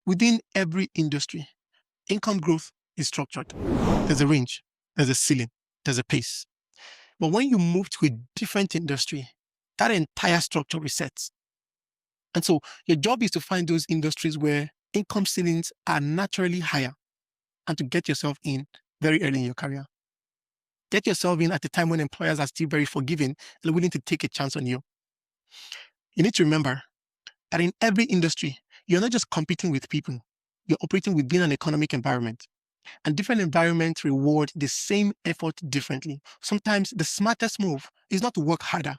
Within every industry, income growth is structured. There's a range, there's a ceiling, there's a pace. But when you move to a different industry, that entire structure resets. And so your job is to find those industries where income ceilings are naturally higher and to get yourself in very early in your career. Get yourself in at a time when employers are still very forgiving and willing to take a chance on you. You need to remember that in every industry, you're not just competing with people, you're operating within an economic environment. And different environments reward the same effort differently. Sometimes the smartest move is not to work harder,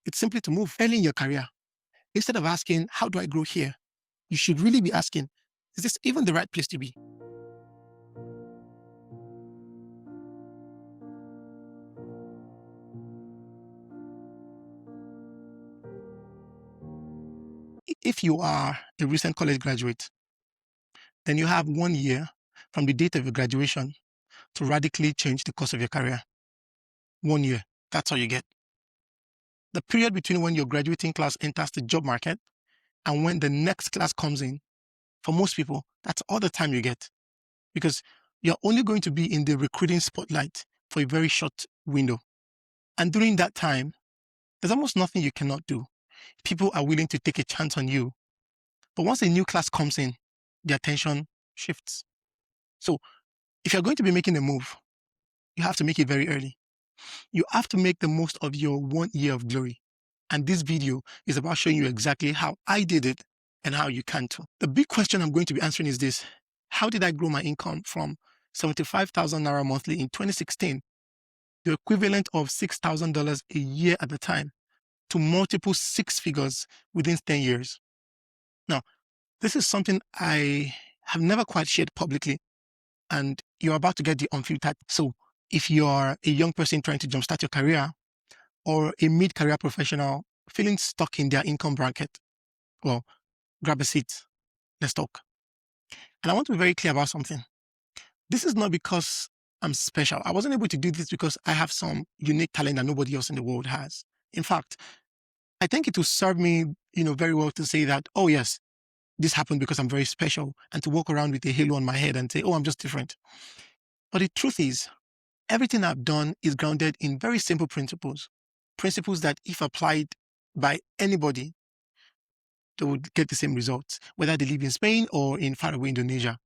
it's simply to move early in your career. Instead of asking, how do I grow here? You should really be asking, is this even the right place to be? If you are a recent college graduate, then you have 1 year from the date of your graduation to radically change the course of your career. 1 year, that's all you get. The period between when your graduating class enters the job market and when the next class comes in, for most people, that's all the time you get, because you're only going to be in the recruiting spotlight for a very short window. And during that time, there's almost nothing you cannot do. People are willing to take a chance on you. But once a new class comes in, the attention shifts. So if you're going to be making a move, you have to make it very early. You have to make the most of your 1 year of glory. And this video is about showing you exactly how I did it and how you can too. The big question I'm going to be answering is this: how did I grow my income from 75,000 Naira monthly in 2016, the equivalent of $6,000 a year at the time, to multiple six figures within 10 years? Now, this is something I have never quite shared publicly, and you're about to get the unfiltered. So if you're a young person trying to jumpstart your career, or a mid-career professional feeling stuck in their income bracket, well, grab a seat. Let's talk. And I want to be very clear about something. This is not because I'm special. I wasn't able to do this because I have some unique talent that nobody else in the world has. In fact, I think it will serve me, very well to say that, oh yes, this happened because I'm very special, and to walk around with a halo on my head and say, oh, I'm just different. But the truth is, everything I've done is grounded in very simple principles that if applied by anybody, they would get the same results, whether they live in Spain or in faraway Indonesia.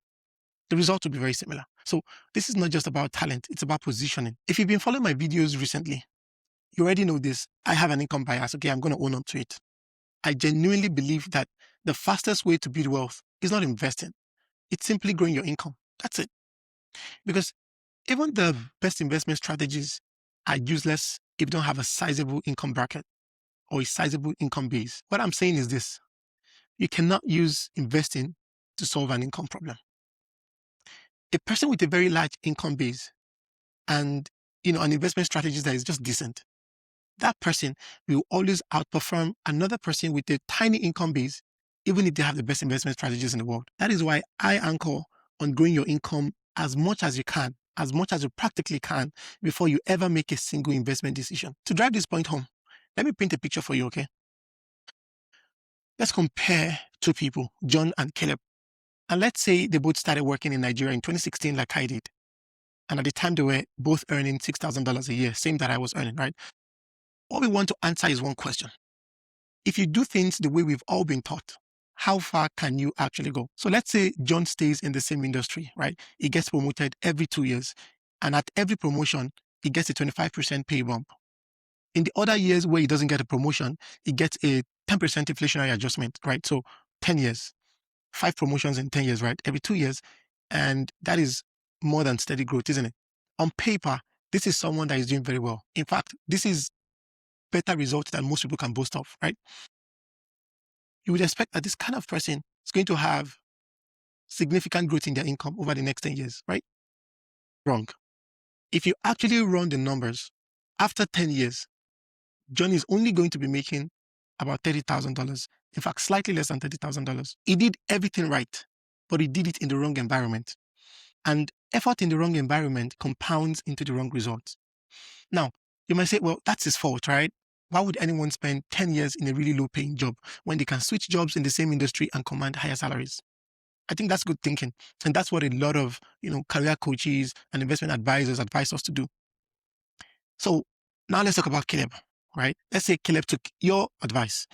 The results will be very similar. So this is not just about talent, it's about positioning. If you've been following my videos recently, you already know this. I have an income bias. Okay, I'm going to own up to it. I genuinely believe that the fastest way to build wealth is not investing. It's simply growing your income. That's it. Because even the best investment strategies are useless if you don't have a sizable income bracket or a sizable income base. What I'm saying is this: you cannot use investing to solve an income problem. A person with a very large income base and an investment strategy that is just decent, that person will always outperform another person with a tiny income base, even if they have the best investment strategies in the world. That is why I anchor on growing your income as much as you can, as much as you practically can, before you ever make a single investment decision. To drive this point home, let me paint a picture for you, okay? Let's compare two people, John and Caleb. And let's say they both started working in Nigeria in 2016 like I did. And at the time, they were both earning $6,000 a year, same that I was earning, right? All we want to answer is one question. If you do things the way we've all been taught, how far can you actually go? So let's say John stays in the same industry, right? He gets promoted every 2 years. And at every promotion, he gets a 25% pay bump. In the other years where he doesn't get a promotion, he gets a 10% inflationary adjustment, right? So 10 years, 5 promotions in 10 years, right? Every 2 years. And that is more than steady growth, isn't it? On paper, this is someone that is doing very well. In fact, this is better results than most people can boast of, right? You would expect that this kind of person is going to have significant growth in their income over the next 10 years, right? Wrong. If you actually run the numbers, after 10 years, John is only going to be making about $30,000. In fact, slightly less than $30,000. He did everything right, but he did it in the wrong environment. And effort in the wrong environment compounds into the wrong results. Now, you might say, well, that's his fault, right? Why would anyone spend 10 years in a really low-paying job when they can switch jobs in the same industry and command higher salaries? I think that's good thinking. And that's what a lot of, career coaches and investment advisors advise us to do. So now let's talk about Caleb, right? Let's say Caleb took your advice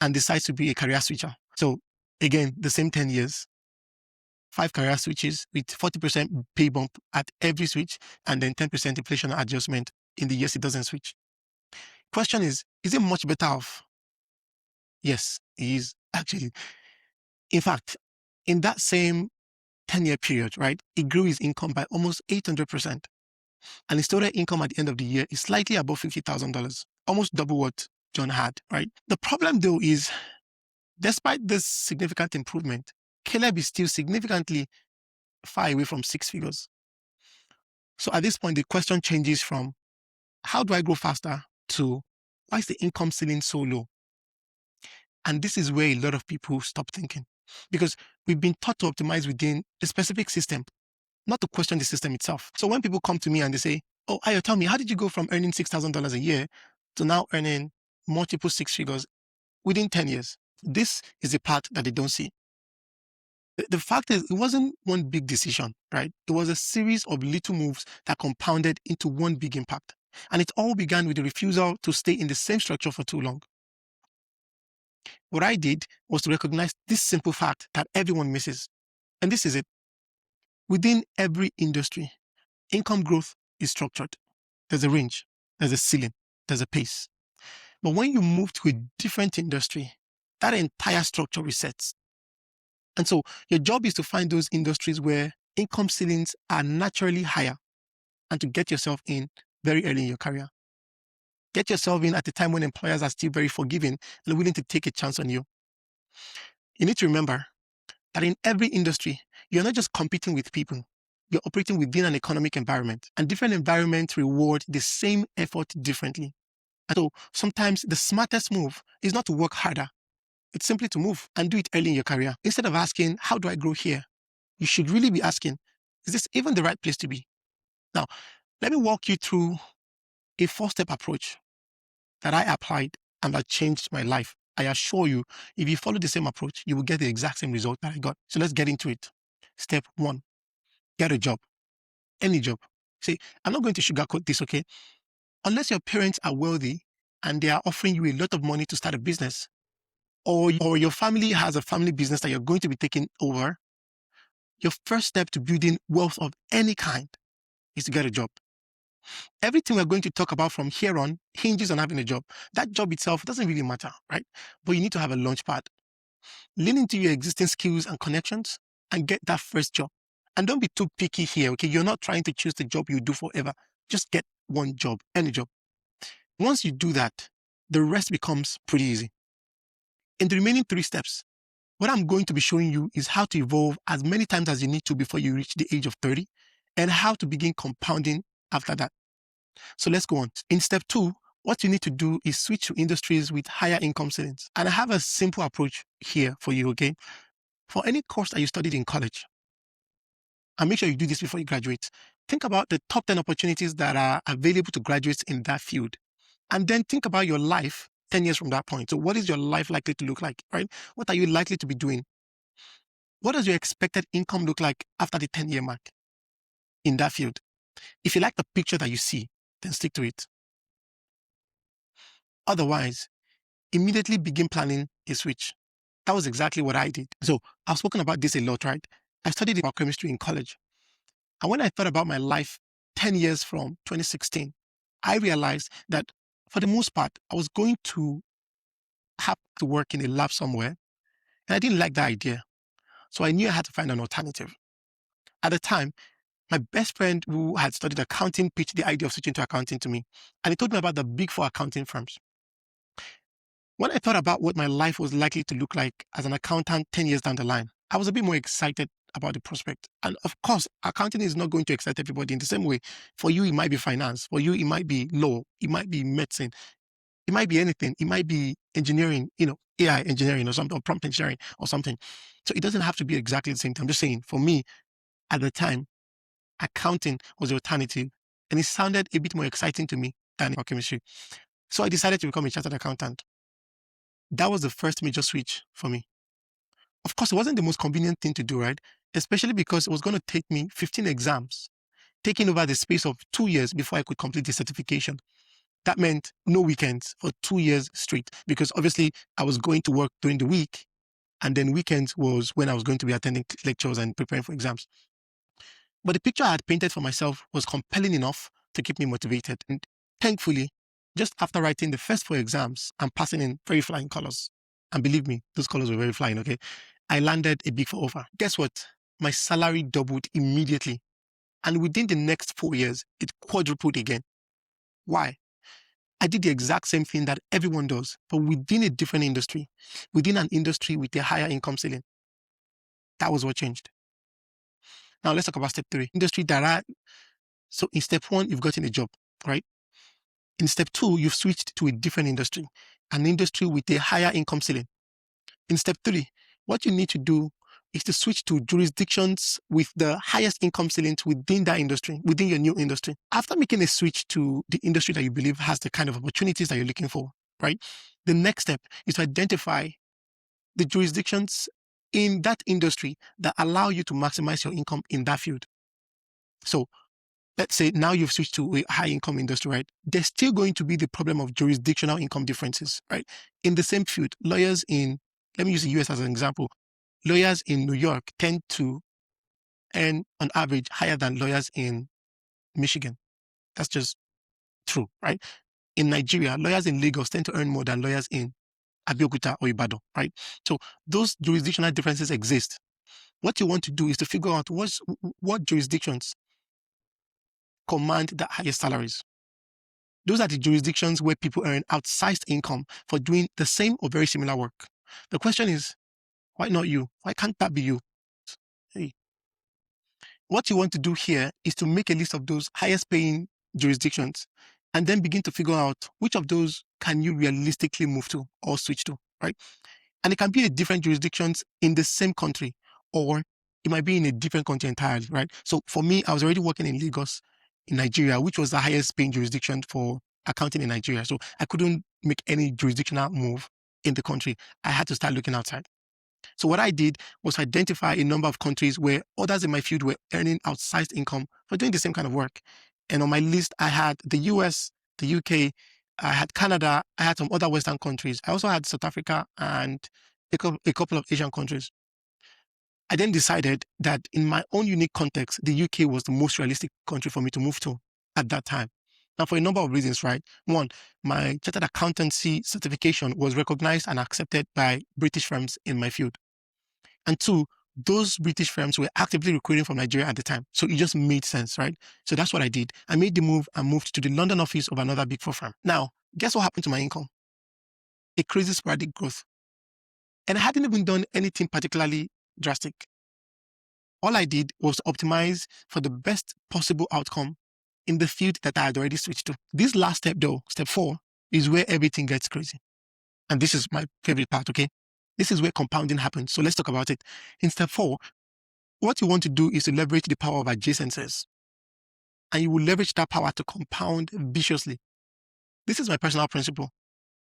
and decides to be a career switcher. So again, the same 10 years, 5 career switches with 40% pay bump at every switch and then 10% inflation adjustment in the years it doesn't switch. Question is it much better off? Yes, he is actually. In fact, in that same 10-year period, right, he grew his income by almost 800%. And his total income at the end of the year is slightly above $50,000, almost double what John had, right? The problem though is, despite this significant improvement, Caleb is still significantly far away from 6 figures. So at this point, the question changes from how do I grow faster to why is the income ceiling so low? And this is where a lot of people stop thinking, because we've been taught to optimize within a specific system, not to question the system itself. So when people come to me and they say, oh, Ayo, tell me, how did you go from earning $6,000 a year to now earning multiple 6 figures within 10 years? This is the part that they don't see. The fact is, it wasn't one big decision, right? It was a series of little moves that compounded into one big impact. And it all began with the refusal to stay in the same structure for too long. What I did was to recognize this simple fact that everyone misses. And this is it. Within every industry, income growth is structured. There's a range, there's a ceiling, there's a pace. But when you move to a different industry, that entire structure resets. And so your job is to find those industries where income ceilings are naturally higher and to get yourself in very early in your career. Get yourself in at a time when employers are still very forgiving and willing to take a chance on you. You need to remember that in every industry, you're not just competing with people, you're operating within an economic environment, and different environments reward the same effort differently. And so sometimes the smartest move is not to work harder. It's simply to move and do it early in your career. Instead of asking, how do I grow here? You should really be asking, is this even the right place to be? Now, let me walk you through a 4-step approach that I applied and that changed my life. I assure you, if you follow the same approach, you will get the exact same result that I got. So let's get into it. Step 1, get a job. Any job. See, I'm not going to sugarcoat this, okay? Unless your parents are wealthy and they are offering you a lot of money to start a business, or your family has a family business that you're going to be taking over, your first step to building wealth of any kind is to get a job. Everything we're going to talk about from here on hinges on having a job. That job itself doesn't really matter, right? But you need to have a launch pad. Lean into your existing skills and connections and get that first job. And don't be too picky here, okay? You're not trying to choose the job you do forever. Just get one job, any job. Once you do that, the rest becomes pretty easy. In the remaining 3 steps, what I'm going to be showing you is how to evolve as many times as you need to before you reach the age of 30 and how to begin compounding after that. So let's go on. In step 2, what you need to do is switch to industries with higher income ceilings. And I have a simple approach here for you, okay? For any course that you studied in college, and make sure you do this before you graduate, think about the top 10 opportunities that are available to graduates in that field. And then think about your life 10 years from that point. So what is your life likely to look like, right? What are you likely to be doing? What does your expected income look like after the 10-year mark in that field? If you like the picture that you see, then stick to it. Otherwise, immediately begin planning a switch. That was exactly what I did. So I've spoken about this a lot, right? I studied biochemistry in college. And when I thought about my life 10 years from 2016, I realized that for the most part, I was going to have to work in a lab somewhere. And I didn't like that idea. So I knew I had to find an alternative. At the time, my best friend who had studied accounting pitched the idea of switching to accounting to me. And he told me about the big 4 accounting firms. When I thought about what my life was likely to look like as an accountant 10 years down the line, I was a bit more excited about the prospect. And of course, accounting is not going to excite everybody in the same way. For you, it might be finance. For you, it might be law. It might be medicine. It might be anything. It might be engineering, AI engineering or something, or prompt engineering or something. So it doesn't have to be exactly the same thing. I'm just saying, for me, at the time, accounting was the alternative. And it sounded a bit more exciting to me than biochemistry. So I decided to become a chartered accountant. That was the first major switch for me. Of course, it wasn't the most convenient thing to do, right? Especially because it was going to take me 15 exams, taking over the space of 2 years before I could complete the certification. That meant no weekends for 2 years straight, because obviously I was going to work during the week, and then weekends was when I was going to be attending lectures and preparing for exams. But the picture I had painted for myself was compelling enough to keep me motivated. And thankfully, just after writing the first 4 exams and passing in very flying colors, and believe me, those colors were very flying, okay? I landed a Big Four offer. Guess what? My salary doubled immediately. And within the next 4 years, it quadrupled again. Why? I did the exact same thing that everyone does, but within a different industry, within an industry with a higher income ceiling. That was what changed. Now let's talk about step 3. Industry that So in step 1, you've gotten a job, right? In step 2, you've switched to a different industry, an industry with a higher income ceiling. In step 3, what you need to do is to switch to jurisdictions with the highest income ceilings within that industry, within your new industry. After making a switch to the industry that you believe has the kind of opportunities that you're looking for, right? The next step is to identify the jurisdictions in that industry that allow you to maximize your income in that field. So let's say now you've switched to a high income industry, right? There's still going to be the problem of jurisdictional income differences, right? In the same field, lawyers in, let me use the US as an example. Lawyers in New York tend to earn on average higher than lawyers in Michigan. That's just true, right? In Nigeria, lawyers in Lagos tend to earn more than lawyers in Abeokuta or Ibadan, right? So those jurisdictional differences exist. What you want to do is to figure out what jurisdictions command the highest salaries. Those are the jurisdictions where people earn outsized income for doing the same or very similar work. The question is, why not you? Why can't that be you? Hey. What you want to do here is to make a list of those highest paying jurisdictions and then begin to figure out which of those can you realistically move to or switch to, right? And it can be in different jurisdictions in the same country, or it might be in a different country entirely, right? So for me, I was already working in Lagos, in Nigeria, which was the highest paying jurisdiction for accounting in Nigeria. So I couldn't make any jurisdictional move in the country. I had to start looking outside. So what I did was identify a number of countries where others in my field were earning outsized income for doing the same kind of work. And on my list, I had the US, the UK, I had Canada, I had some other Western countries. I also had South Africa and a couple of Asian countries. I then decided that in my own unique context, the UK was the most realistic country for me to move to at that time. Now, for a number of reasons, right? One, my chartered accountancy certification was recognized and accepted by British firms in my field. And two, those British firms were actively recruiting from Nigeria at the time. So it just made sense, right? So that's what I did. I made the move and moved to the London office of another Big Four firm. Now, guess what happened to my income? A crazy sporadic growth. And I hadn't even done anything particularly drastic. All I did was optimize for the best possible outcome in the field that I had already switched to. This last step, though, step 4, is where everything gets crazy. And this is my favorite part, okay? This is where compounding happens. So let's talk about it. In step 4, what you want to do is to leverage the power of adjacencies. And you will leverage that power to compound viciously. This is my personal principle.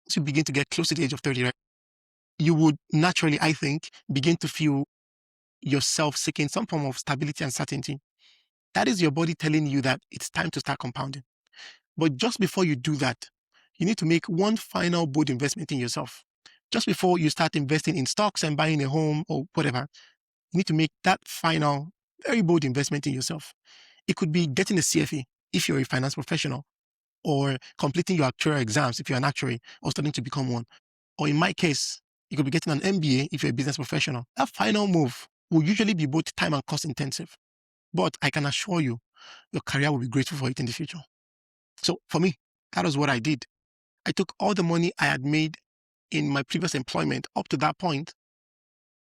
Once you begin to get close to the age of 30, right, you would naturally, I think, begin to feel yourself seeking some form of stability and certainty. That is your body telling you that it's time to start compounding. But just before you do that, you need to make one final bold investment in yourself. Just before you start investing in stocks and buying a home or whatever, you need to make that final, very bold investment in yourself. It could be getting a CFA if you're a finance professional, or completing your actuarial exams if you're an actuary or starting to become one. Or in my case, you could be getting an MBA if you're a business professional. That final move will usually be both time and cost intensive. But I can assure you, your career will be grateful for it in the future. So for me, that was what I did. I took all the money I had made in my previous employment up to that point,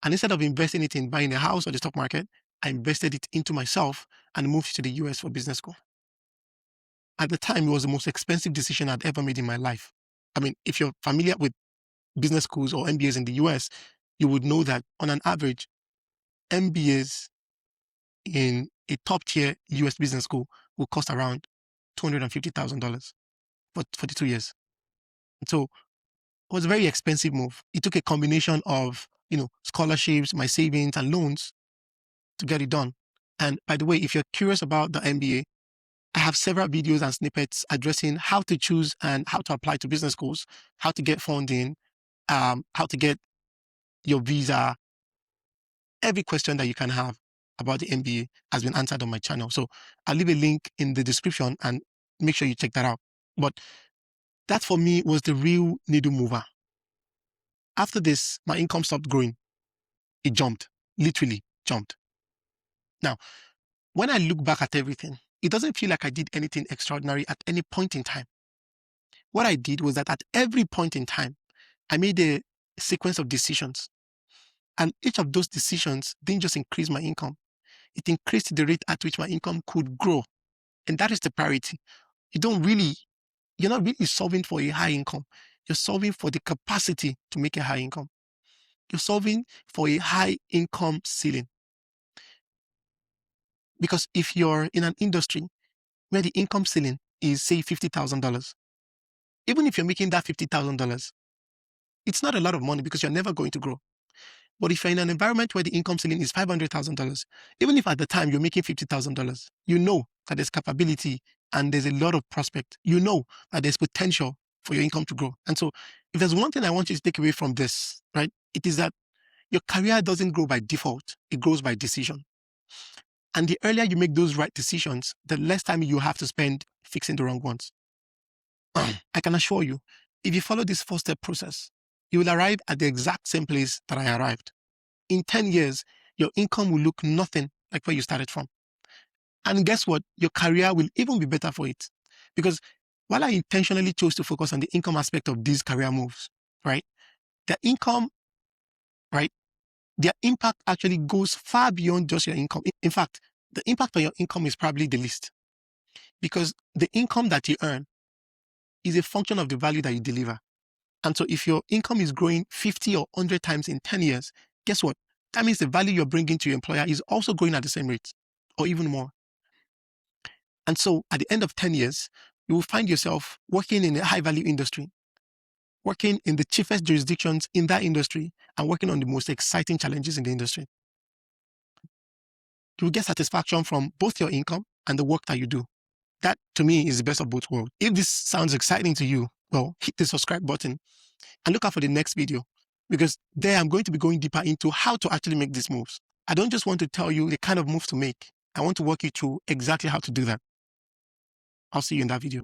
and instead of investing it in buying a house or the stock market, I invested it into myself and moved to the US for business school. At the time, it was the most expensive decision I'd ever made in my life. I mean, if you're familiar with business schools or MBAs in the US, you would know that on an average, MBAs in a top tier US business school will cost around $250,000 for the 2 years. So it was a very expensive move. It took a combination of scholarships, my savings and loans to get it done. And by the way, if you're curious about the MBA, I have several videos and snippets addressing how to choose and how to apply to business schools, how to get funding, how to get your visa. Every question that you can have about the MBA has been answered on my channel. So I'll leave a link in the description and make sure you check that out. But that for me was the real needle mover. After this, my income stopped growing. It jumped, literally jumped. Now, when I look back at everything, it doesn't feel like I did anything extraordinary at any point in time. What I did was that at every point in time, I made a sequence of decisions. And each of those decisions didn't just increase my income. It increased the rate at which my income could grow. And that is the priority. You're not really solving for a high income. You're solving for the capacity to make a high income. You're solving for a high income ceiling. Because if you're in an industry where the income ceiling is, say, $50,000, even if you're making that $50,000, it's not a lot of money because you're never going to grow. But if you're in an environment where the income ceiling is $500,000, even if at the time you're making $50,000, you know that there's capability and there's a lot of prospect. You know that there's potential for your income to grow. And so if there's one thing I want you to take away from this, right, it is that your career doesn't grow by default. It grows by decision. And the earlier you make those right decisions, the less time you have to spend fixing the wrong ones. I can assure you, if you follow this 4-step process, you will arrive at the exact same place that I arrived. In 10 years, your income will look nothing like where you started from. And guess what? Your career will even be better for it. Because while I intentionally chose to focus on the income aspect of these career moves, right, their income, right, their impact actually goes far beyond just your income. In fact, the impact on your income is probably the least. Because the income that you earn is a function of the value that you deliver. And so if your income is growing 50 or 100 times in 10 years, guess what? That means the value you're bringing to your employer is also growing at the same rate or even more. And so at the end of 10 years, you will find yourself working in a high value industry, working in the chiefest jurisdictions in that industry, and working on the most exciting challenges in the industry. You will get satisfaction from both your income and the work that you do. That, to me, is the best of both worlds. If this sounds exciting to you, well, hit the subscribe button and look out for the next video, because there I'm going to be going deeper into how to actually make these moves. I don't just want to tell you the kind of move to make. I want to walk you through exactly how to do that. I'll see you in that video.